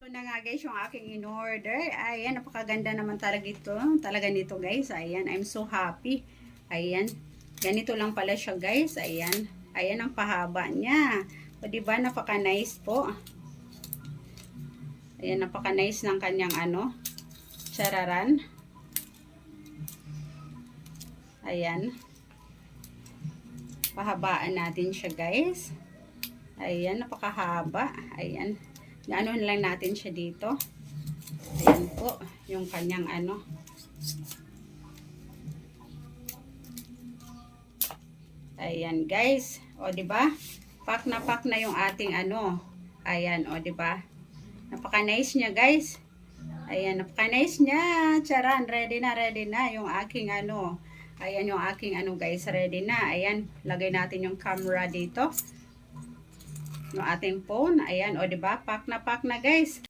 Ito na nga guys yung aking in-order. Ayan, napakaganda naman talaga ito. Talaga nito guys. Ayan, I'm so happy. Ayan, ganito lang pala siya guys. Ayan, ayan ang pahaba niya. O diba, napaka-nice po. Ayan, napaka-nice ng kanyang ano, chararan. Ayan. Pahabaan natin siya guys. Ayan, napakahaba. Ayan. Ano lang natin siya dito. Ayan po, yung kanyang ano. Ayan guys. O diba? Pack na yung ating ano. Ayan, o diba? Napaka-nice niya guys. Ayan, napaka-nice niya. Charan, ready na yung aking ano. Ayan yung aking ano guys, ready na. Ayan, lagay natin yung camera dito. Yung ating phone. Ayan, o diba? Pack na guys.